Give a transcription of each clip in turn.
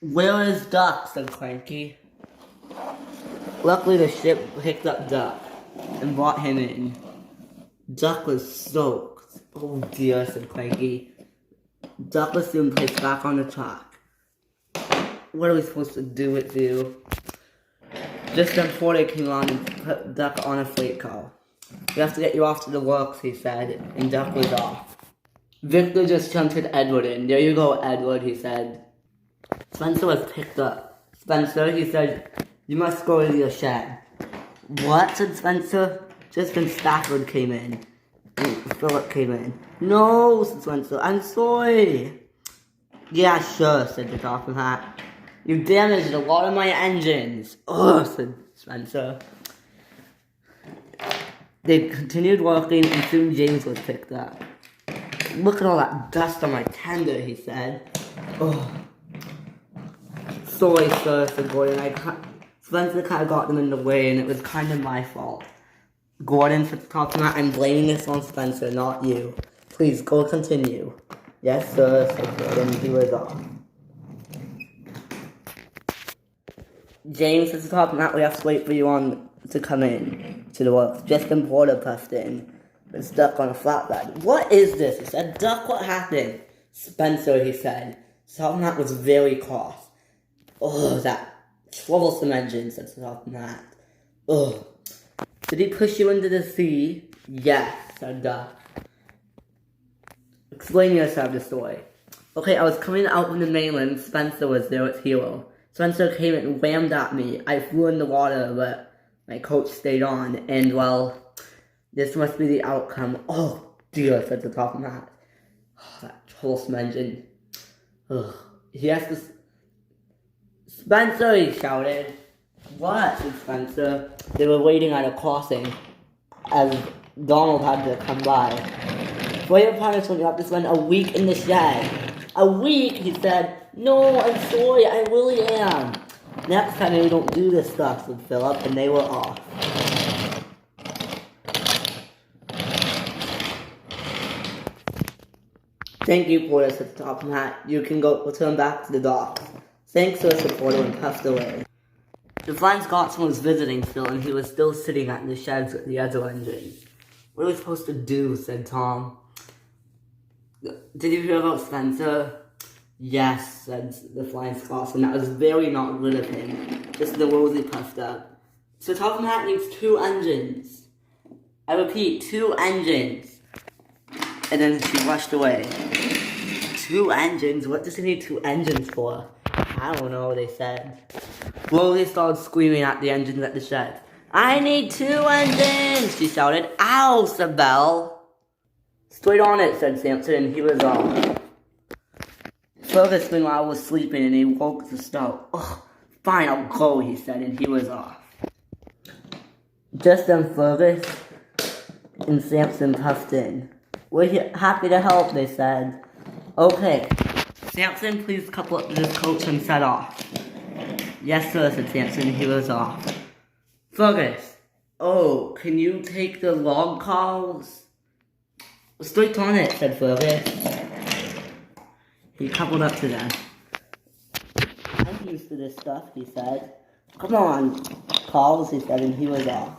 Where is Duck? Said Cranky. Luckily the ship picked up Duck and brought him in. Duck was soaked. Oh dear, said Cranky. Duck was soon placed back on the track. What are we supposed to do with you? Just then Porter came on and put Duck on a freight car. We have to get you off to the works, he said, and Duck was off. Victor just shunted Edward in. There you go, Edward, he said. Spencer was picked up. Spencer, he said, you must go to your shed. What? Said Spencer. Just then Stafford came in. And Philip came in. No, said Spencer, I'm sorry. Yeah, sure, said the talking hat. You damaged a lot of my engines. Ugh, said Spencer. They continued working and soon James was picked up. Look at all that dust on my tender, he said. Ugh. Sorry, sir, said Gordon. Spencer kind of got them in the way and it was kind of my fault. Gordon said talking about, I'm blaming this on Spencer, not you. Please, go continue. Yes, sir, said Gordon. He was off. James is talking about we have to wait for you on to come in to the works. Just then Porter puffed in. But stuck on a flatbed. What is this? He said. Duck, what happened? Spencer, he said. Something that was very cross. Oh, that troublesome engine, said something that. Oh. Did he push you into the sea? Yes, said Duck. Explain yourself the story. Okay, I was coming out from the mainland. Spencer was there with Hero. Spencer came and whammed at me. I flew in the water, but my coach stayed on. And, well, this must be the outcome. Oh, dear, said the top of that. Oh, that troublesome engine. Ugh. He has to... Spencer, he shouted. What? Said Spencer. They were waiting at a crossing as Donald had to come by. For your punishment, you have to spend a week in the shed. A week? He said. No, I'm sorry, I really am. Next time we don't do this stuff, said Philip, and they were off. Thank you, Porter, said the top hat. You can go return back to the docks. Thanks, sir, said Porter, and puffed away. The flying Scotsman was visiting still, and he was still sitting at the sheds with the other engines. What are we supposed to do? Said Tom. Did you hear about Spencer? Yes, said the flying Scotsman. That was very not good of him. Just the rosy puffed up. So Topham Hatt needs 2 engines. I repeat, 2 engines. And then she rushed away. 2 engines? What does he need 2 engines for? I don't know, they said. Rosie started screaming at the engines at the shed. I need 2 engines, she shouted. Ow, said Belle. Straight on it, said Samson, and he was off. Fergus, meanwhile, was sleeping, and he woke to start. Ugh, fine, I'll go, he said, and he was off. Just then Fergus and Samson puffed in. We're here, happy to help, they said. Okay. Samson, please couple up this coach and set off. Yes, sir, said Samson, and he was off. Fergus, oh, can you take the log calls? Straight on it, said Fergus. He coupled up to them. I'm used to this stuff, he said. Come on, calls, he said, and he was off.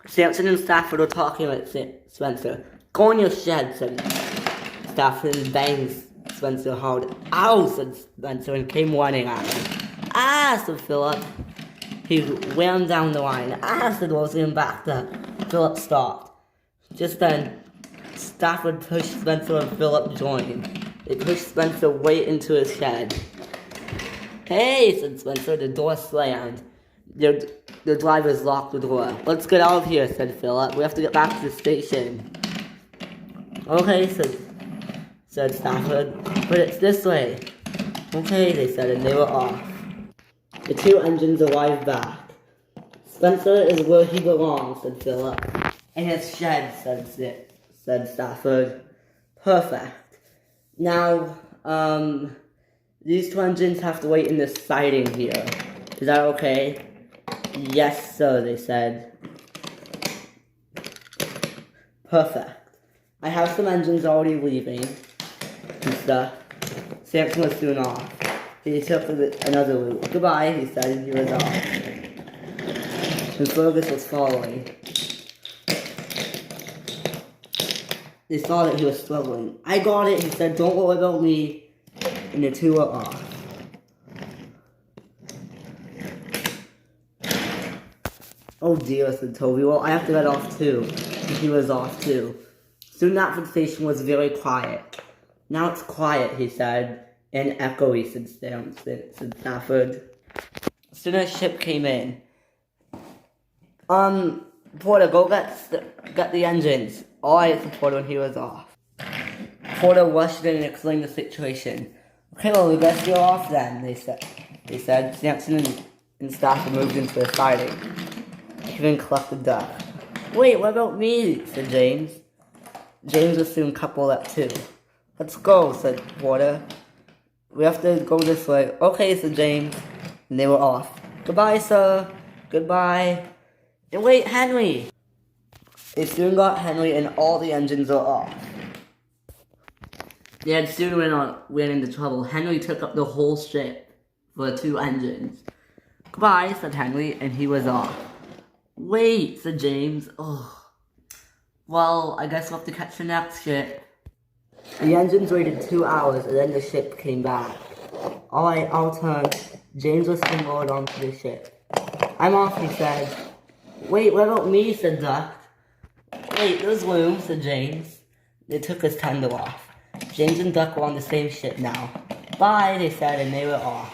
Samson and Stafford were talking with Spencer. Go in your shed, said Stafford, and banged Spencer hard. Ow, said Spencer, and came running at him. Ah, said Philip. He whammed down the line. Ah, said Rosie, and backed up. Philip stopped. Just then, Stafford pushed Spencer and Philip joined. They pushed Spencer way into his shed. Hey, said Spencer, the door slammed. The drivers locked the door. Let's get out of here, said Philip. We have to get back to the station. Okay, said Stafford, but it's this way. Okay, they said, and they were off. The 2 engines arrived back. Spencer is where he belongs, said Philip. In his shed, said Stafford. Perfect. Now, these 2 engines have to wait in this siding here. Is that okay? Yes, sir, they said. Perfect. I have some engines already leaving and stuff. Samson was soon off. He took another route. Goodbye, he said, and he was off. And Fergus was following. They saw that he was struggling. I got it, he said, don't worry about me. And the two were off. Oh dear, said Toby. Well, I have to get off too. And he was off too. Soon that station was very quiet. Now it's quiet, he said. And echoey, said Stafford. Soon a ship came in. Porter, go get the engines. Alright, said Porter when he was off. Porter rushed in and explained the situation. Okay, well, we guess you're off then, they said. Sampson and Stafford moved into the siding. He then collected duck. Wait, what about me? Said James. James was soon coupled up too. Let's go, said Porter. We have to go this way. Okay, said James. And they were off. Goodbye, sir. Goodbye. And wait, Henry. They soon got Henry and all the engines were off. They had soon ran into trouble. Henry took up the whole ship for 2 engines. Goodbye, said Henry, and he was off. Wait, said James. Oh. Well, I guess we'll have to catch the next ship. The engines waited 2 hours, and then the ship came back. Alright, I'll turn. James was soon lowered onto the ship. I'm off, he said. Wait, what about me, said Duck. Wait, there's room, said James. They took his tender off. James and Duck were on the same ship now. Bye, they said, and they were off.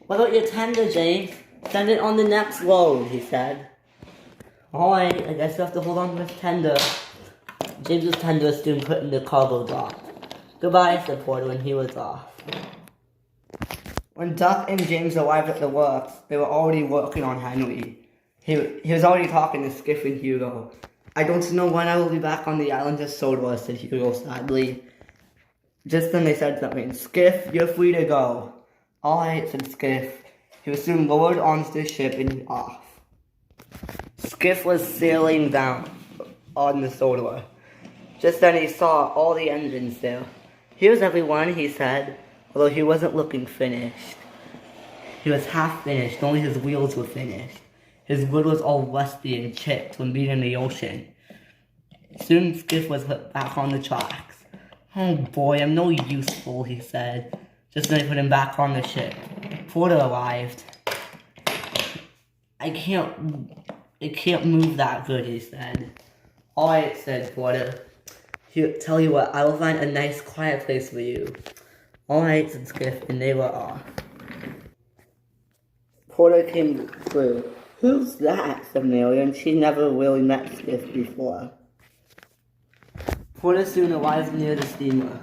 What about your tender, James? Send it on the next load, he said. Alright, I guess you have to hold on to his tender. James's tender was soon put in the cargo dock. Goodbye, said Porter when he was off. When Duck and James arrived at the works, they were already working on Henry. He was already talking to Skiff and Hugo. I don't know when I will be back on the island of Sodor, said Hugo sadly. Just then they said something. Skiff, you're free to go. Alright, said Skiff. He was soon lowered onto the ship and off. Skiff was sailing down on the Sodor. Just then he saw all the engines there. Here's everyone, he said, although he wasn't looking finished. He was half finished, only his wheels were finished. His wood was all rusty and chipped when being in the ocean. Soon Skiff was put back on the tracks. Oh boy, I'm no useful, he said. Just then they put him back on the ship. Porter arrived. I can't move that good, he said. Alright, said Porter. Tell you what, I will find a nice quiet place for you. Alright, said Skiff, and they were off. Porter came through. Who's that? Said Marion. She never really met Skiff before. Porter soon arrived near the steamworks.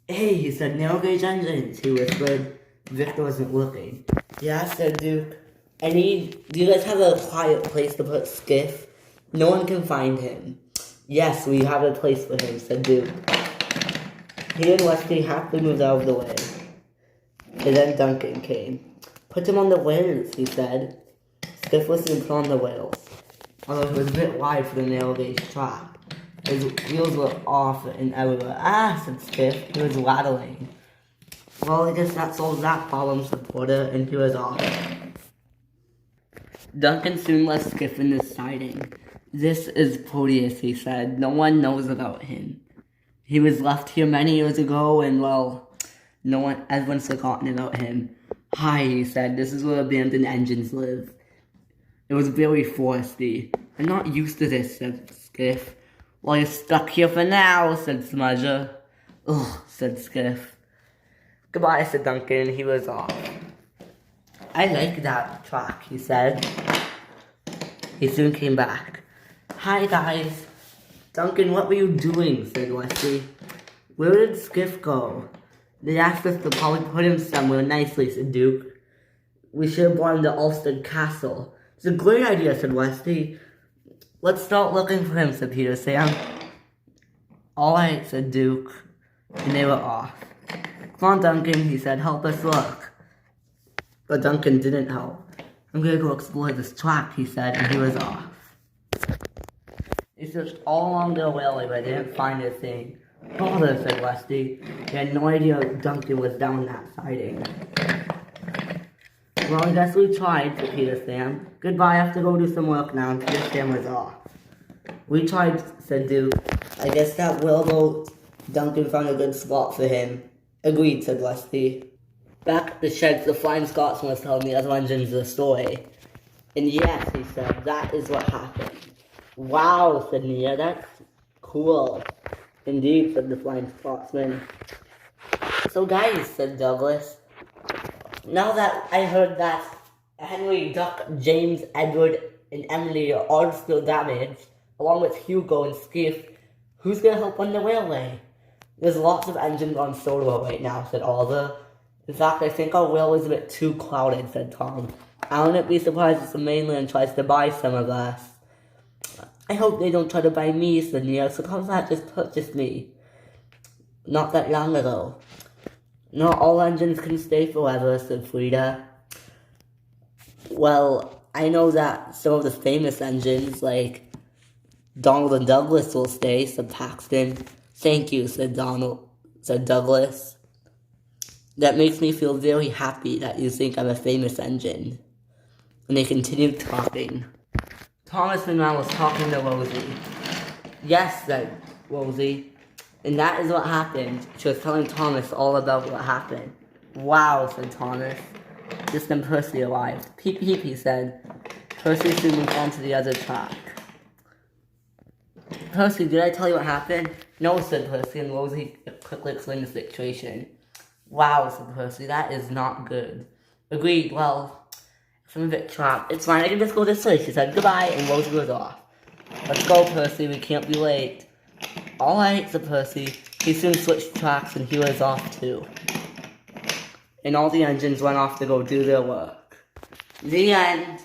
Hey, he said, narrow gauge engines, he whispered. Victor wasn't looking. Yeah, said Duke. Do you guys have a quiet place to put Skiff? No one can find him. Yes, we have a place for him, said Duke. He and Wesley happily moved out of the way. And then Duncan came. Put him on the wheels, he said. Skiff was soon put on the wheels, although he was a bit wide for the narrow gauge track. His wheels were off and everywhere. Ah, said Skiff. He was rattling. Well, I guess that solves that problem, said Porter, and he was off. Duncan soon left Skiff in the siding. This is Proteus, he said. No one knows about him. He was left here many years ago, and well, everyone's forgotten about him. Hi, he said. This is where abandoned engines live. It was very foresty. I'm not used to this, said Skiff. Well, you're stuck here for now, said Smudger. Ugh, said Skiff. Goodbye, said Duncan, and he was off. I like that track, he said. He soon came back. Hi, guys. Duncan, what were you doing, said Wesley. Where did Skiff go? They asked us to probably put him somewhere nicely, said Duke. We should have brought him to Ulstead Castle. It's a great idea, said Wesley. Let's start looking for him, said Peter Sam. Alright, said Duke. And they were off. Come on, Duncan, he said, help us look. But Duncan didn't help. I'm gonna go explore this track, he said, and he was off. They searched all along the railway, but they didn't find a thing. Bother, said Westy. He had no idea Duncan was down that siding. Well, I guess we tried, said Peter Sam. Goodbye, I have to go do some work now, and Peter Sam was off. We tried, said Duke. I guess that whaleboat Duncan found a good spot for him. Agreed, said Westy. Back at the sheds, the Flying Scotsman was telling the other engines the story. And yes, he said, that is what happened. Wow, said Nia, that's cool. Indeed, said the Flying Scotsman. So guys, said Douglas, now that I heard that Henry, Duck, James, Edward, and Emily are all still damaged, along with Hugo and Skiff, who's gonna help on the railway? There's lots of engines on Sodor right now, said Oliver. In fact, I think our railway is a bit too crowded, said Tom. I wouldn't be surprised if the mainland tries to buy some of us. I hope they don't try to buy me, said Neo, so Combat just purchased me. Not that long ago. Not all engines can stay forever, said Frida. Well, I know that some of the famous engines, like Donald and Douglas, will stay, said Paxton. Thank you, said Douglas. That makes me feel very happy that you think I'm a famous engine. And they continued talking. Thomas Monroe was talking to Rosie. Yes, said Rosie. And that is what happened. She was telling Thomas all about what happened. Wow, said Thomas. Just then Percy arrived. Peep, peep, he said. Percy soon moved on to the other track. Percy, did I tell you what happened? No, said Percy, and Rosie quickly explained the situation. Wow, said Percy, that is not good. Agreed, well, I'm a bit trapped. It's fine, I can just go this way, she said. Goodbye, and Rosie was off. Let's go, Percy, we can't be late. Alright, said Percy. He soon switched tracks, and he was off too. And all the engines went off to go do their work. The end.